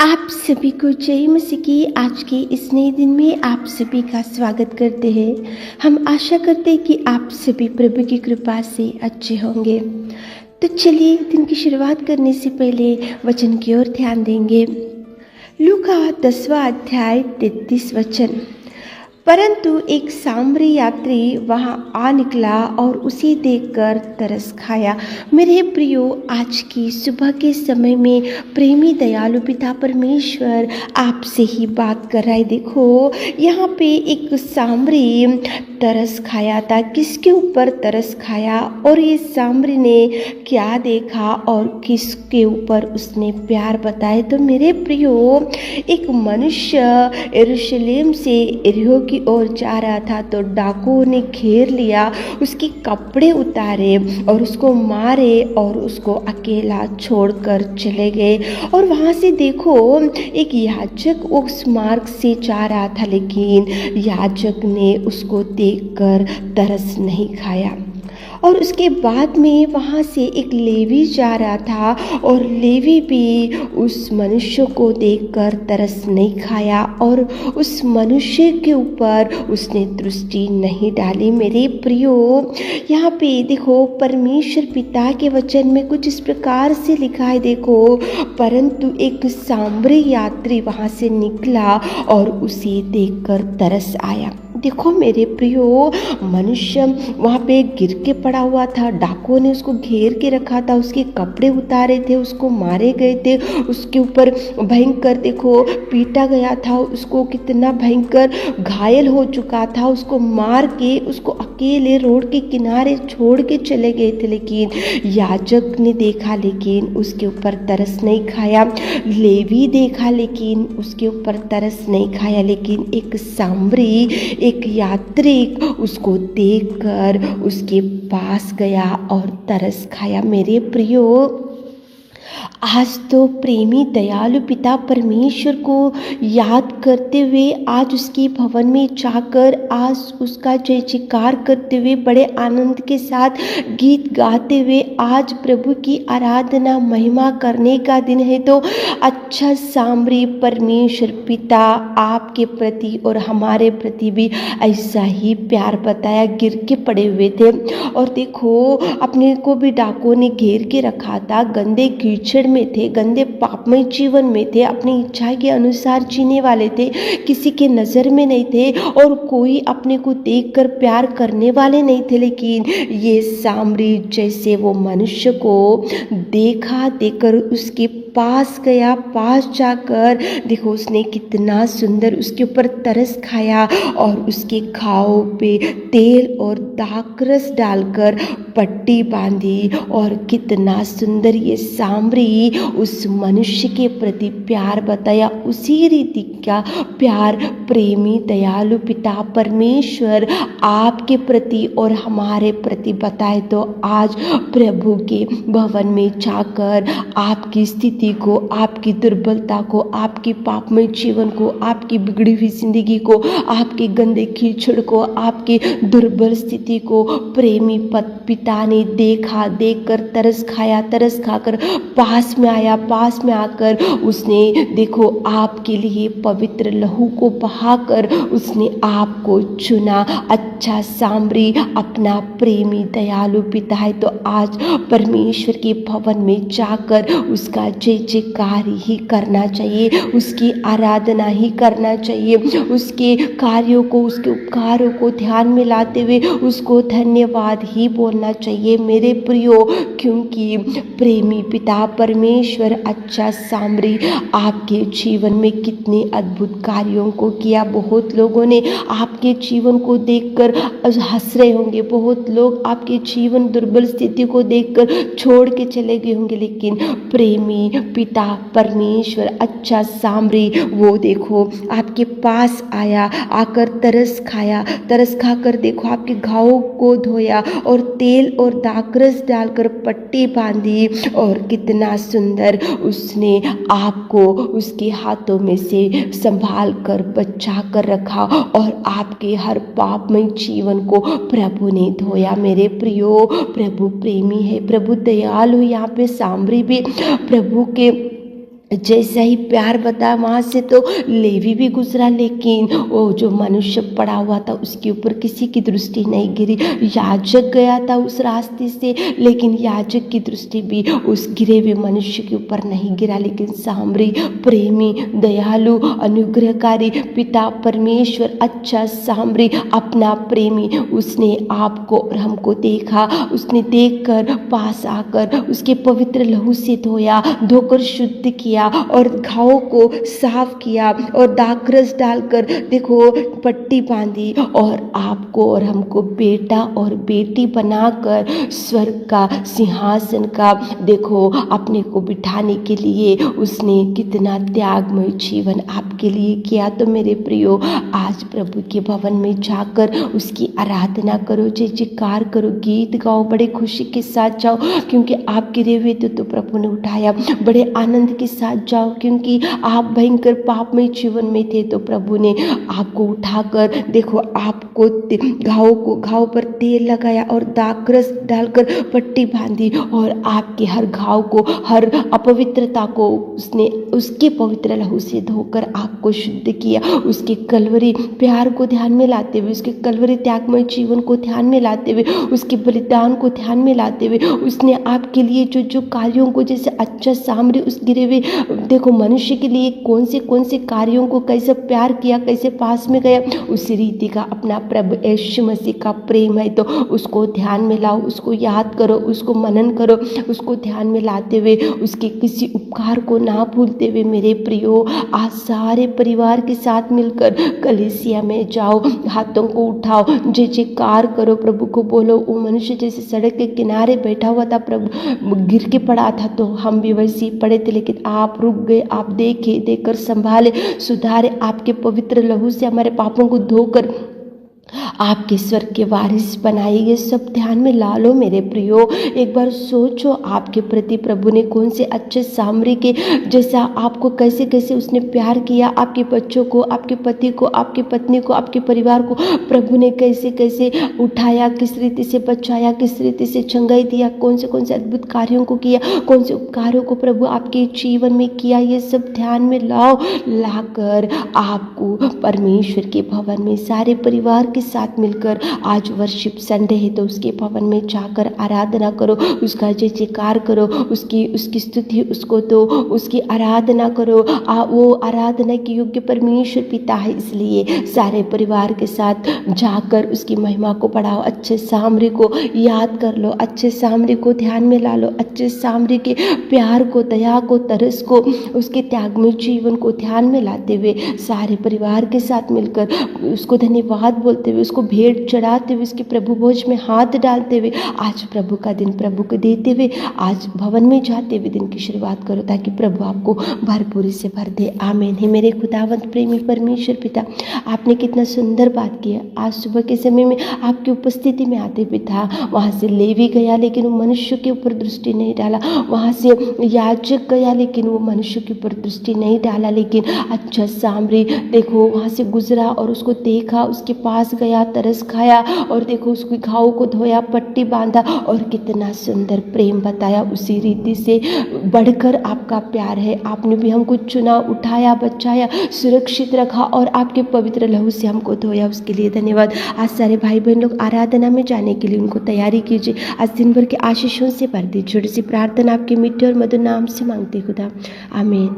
आप सभी को जय मसीह की आज के इस नए दिन में आप सभी का स्वागत करते हैं। हम आशा करते हैं कि आप सभी प्रभु की कृपा से अच्छे होंगे। तो चलिए दिन की शुरुआत करने से पहले वचन की ओर ध्यान देंगे। लूका 10वां अध्याय 33 वचन। परंतु एक सामरी यात्री वहां आ निकला और उसे देखकर तरस खाया। मेरे प्रियो, आज की सुबह के समय में प्रेमी दयालु पिता परमेश्वर आपसे ही बात कर रहा है। देखो, यहाँ पे एक सामरी तरस खाया था। किसके ऊपर तरस खाया और ये सामरी ने क्या देखा और किसके ऊपर उसने प्यार बताए? तो मेरे प्रियो, एक मनुष्य यरूशलेम से यरीहो की ओर जा रहा था तो डाकुओं ने घेर लिया, उसके कपड़े उतारे और उसको मारे और उसको अकेला छोड़कर चले गए। और वहाँ से देखो, एक याजक उस मार्ग से जा रहा था, लेकिन याजक ने उसको देखकर तरस नहीं खाया। और उसके बाद में वहाँ से एक लेवी जा रहा था और लेवी भी उस मनुष्य को देखकर तरस नहीं खाया और उस मनुष्य के ऊपर उसने दृष्टि नहीं डाली। मेरे प्रियो, यहाँ पे देखो, परमेश्वर पिता के वचन में कुछ इस प्रकार से लिखा है। देखो, परंतु एक सामरी यात्री वहाँ से निकला और उसे देखकर तरस आया। देखो मेरे प्रियो, मनुष्य वहाँ पे गिर के पड़ा हुआ था, डाकुओं ने उसको घेर के रखा था, उसके कपड़े उतारे थे, उसको मारे गए थे, उसके ऊपर भयंकर देखो पीटा गया था, उसको कितना भयंकर घायल हो चुका था, उसको मार के उसको अकेले रोड के किनारे छोड़ के चले गए थे। लेकिन याजक ने देखा, लेकिन उसके ऊपर तरस नहीं खाया। लेवी देखा, लेकिन उसके ऊपर तरस नहीं खाया। लेकिन एक सामरी, एक यात्री उसको देखकर उसके पास गया और तरस खाया। मेरे प्रियो, आज तो प्रेमी दयालु पिता परमेश्वर को याद करते हुए आज उसके भवन में जाकर आज उसका जय जयकार करते हुए बड़े आनंद के साथ गीत गाते हुए आज प्रभु की आराधना महिमा करने का दिन है। तो अच्छा सामरी परमेश्वर पिता आपके प्रति और हमारे प्रति भी ऐसा ही प्यार बताया। गिर के पड़े हुए थे और देखो, अपने को भी डाकुओं ने घेर के रखा था, गंदे कीचड़ में थे, गंदे पापमय जीवन में थे, अपनी इच्छा के अनुसार जीने वाले थे, किसी के नज़र में नहीं थे और कोई अपने को देखकर प्यार करने वाले नहीं थे। लेकिन ये सामरी जैसे वो मनुष्य को देखा, देखकर उसके पास गया, पास जाकर देखो उसने कितना सुंदर उसके ऊपर तरस खाया और उसके घावों पे तेल और दाखरस डालकर पट्टी बांधी और कितना सुंदर ये सामरी उस मनुष्य के प्रति प्यार बताया। उसी रीति का प्यार प्रेमी दयालु पिता परमेश्वर आपके प्रति और हमारे प्रति बताए। तो आज प्रभु के भवन में जाकर आपकी स्थिति को, आपकी दुर्बलता को, आपकी पापमय जीवन को, आपकी बिगड़ी हुई जिंदगी को, आपके गंदे कीचड़ को, आपकी दुर्बल स्थिति को प्रेमी पिता ने देखा, देखकर तरस खाया, तरस खाकर पास में आया, पास में आकर उसने देखो आपके लिए पवित्र लहू को बहाकर उसने आपको चुना। अच्छा सामरी अपना प्रेमी दयालु पिता है। तो आज परमेश्वर के भवन में जाकर उसका जय जयकार ही करना चाहिए, उसकी आराधना ही करना चाहिए, उसके कार्यों को, उसके उपकारों को ध्यान में लाते हुए उसको धन्यवाद ही बोलना चाहिए मेरे प्रियो, क्योंकि प्रेमी पिता परमेश्वर अच्छा सामरी आपके जीवन में कितने अद्भुत कार्यों को किया। बहुत लोगों ने आपके जीवन को देखकर हंस रहे होंगे, बहुत लोग आपके जीवन दुर्बल स्थिति को देखकर छोड़ के चले गए होंगे, लेकिन प्रेमी पिता परमेश्वर अच्छा सामरी वो देखो आपके पास आया, आकर तरस खाया, तरस खाकर देखो आपके घावों को धोया और तेल और दाखरस डालकर पट्टी बांधी और कितना सुंदर उसने आपको उसके हाथों में से संभाल कर बचा कर रखा और आपके हर पापमय जीवन को प्रभु ने धोया। मेरे प्रियो, प्रभु प्रेमी है, प्रभु दयालु। यहाँ पे सामरी भी प्रभु के जैसा ही प्यार बताया वहाँ से तो लेवी भी गुजरा, लेकिन वो जो मनुष्य पड़ा हुआ था उसके ऊपर किसी की दृष्टि नहीं गिरी। याजक गया था उस रास्ते से, लेकिन याजक की दृष्टि भी उस गिरे हुए मनुष्य के ऊपर नहीं गिरा। लेकिन सामरी, प्रेमी, दयालु, अनुग्रहकारी पिता परमेश्वर, अच्छा सामरी, अपना प्रेमी, उसने आपको और हमको देखा। उसने देखकर पास आकर उसके पवित्र लहू से धोया, धोकर शुद्ध किया और घावों को साफ किया और दाखरस डालकर देखो पट्टी बांधी और आपको और हमको बेटा और बेटी बनाकर स्वर्ग का सिंहासन का देखो अपने को बिठाने के लिए उसने कितना त्यागमय जीवन आपके लिए किया। तो मेरे प्रियो, आज प्रभु के भवन में जाकर उसकी आराधना करो, जय जयकार करो, गीत गाओ, बड़े खुशी के साथ जाओ, क्योंकि आप गिरे हुए थे तो प्रभु ने उठाया। बड़े आनंद के साथ जाओ, क्योंकि आप भयंकर पापमय जीवन में थे तो प्रभु ने आपको उठाकर देखो आपको घाव पर तेल लगाया और दाखरस डालकर पट्टी बांधी और आपके हर घाव को, हर अपवित्रता को उसने उसके पवित्र लहू से धोकर आपको शुद्ध किया। उसके कलवरी प्यार को ध्यान में लाते हुए, उसके कलवरी त्यागमय जीवन को ध्यान में लाते हुए, उसके बलिदान को ध्यान में लाते हुए उसने आपके लिए जो जो कार्यों को, जैसे अच्छा सामरी उस गिरे हुए देखो मनुष्य के लिए कौन से कार्यों को कैसे प्यार किया, कैसे पास में गया, उसी रीति का अपना प्रभु यीशु मसीह का प्रेम है। तो उसको ध्यान में लाओ, उसको याद करो, उसको मनन करो, उसको ध्यान में लाते हुए उसके किसी उपकार को ना भूलते हुए मेरे प्रियो, आज सारे परिवार के साथ मिलकर कलीसिया में जाओ, हाथों को उठाओ, जय जयकार करो, प्रभु को बोलो। वो मनुष्य जैसे सड़क के किनारे बैठा हुआ था, प्रभु गिर के पड़ा था, तो हम भी वैसे ही पड़े थे, लेकिन आप रुक गए, आप देखे, देखकर संभाले, सुधारे, आपके पवित्र लहू से हमारे पापों को धोकर आपके स्वर्ग के वारिस बनाए। ये सब ध्यान में ला लो मेरे प्रियो। एक बार सोचो आपके प्रति प्रभु ने कौन से अच्छे सामरी के जैसा आपको कैसे कैसे उसने प्यार किया, आपके बच्चों को, आपके पति को, आपकी पत्नी को, आपके परिवार को प्रभु ने कैसे कैसे उठाया, किस रीति से बचाया, किस रीति से चंगाई दिया, कौन से अद्भुत कार्यों को किया, कौन से उपकारों को प्रभु आपके जीवन में किया। ये सब ध्यान में लाओ, लाकर आपको परमेश्वर के भवन में सारे परिवार के साथ मिलकर, आज वर्शिप संडे है तो उसके भवन में जाकर आराधना करो, उसका जय जयकार करो, उसकी स्तुति उसको दो, उसकी आराधना करो। वो आराधना के योग्य परमेश्वर पिता है, इसलिए सारे परिवार के साथ जाकर उसकी महिमा को बढ़ाओ। अच्छे सामरी को याद कर लो, अच्छे सामरी को ध्यान में ला लो, अच्छे सामरी के प्यार को, दया को, तरस को, उसके त्यागमय जीवन को ध्यान में लाते हुए सारे परिवार के साथ मिलकर उसको धन्यवाद बोलते हुए, उसको भेंट चढ़ाते हुए, उसके प्रभु भोज में हाथ डालते हुए आज प्रभु का दिन प्रभु को देते हुए आज भवन में जाते हुए दिन की शुरुआत करो, ताकि प्रभु आपको भरपूरी से भर दे। आमीन। हे मेरे खुदावंत प्रेमी परमेश्वर पिता, आपने कितना सुंदर बात किया। आज सुबह के समय में आपकी उपस्थिति में आते हुए था, वहाँ से लेवी गया लेकिन वो मनुष्य के ऊपर दृष्टि नहीं डाला, वहाँ से याजक गया लेकिन वो मनुष्य के ऊपर दृष्टि नहीं डाला, लेकिन अच्छा सामरी देखो वहाँ से गुजरा और उसको देखा, उसके पास गया, तरस खाया और देखो उसके घाव को धोया, पट्टी बांधा और कितना सुंदर प्रेम बताया। उसी रीति से बढ़कर आपका प्यार है। आपने भी हमको चुना, उठाया, बचाया, सुरक्षित रखा और आपके पवित्र लहू से हमको धोया, उसके लिए धन्यवाद। आज सारे भाई बहन लोग आराधना में जाने के लिए उनको तैयारी कीजिए। आज दिन भर के आशीषों से भर दीजिए। छोटी सी प्रार्थना आपके मीठे और मधुर नाम से मांगते खुदा, आमीन।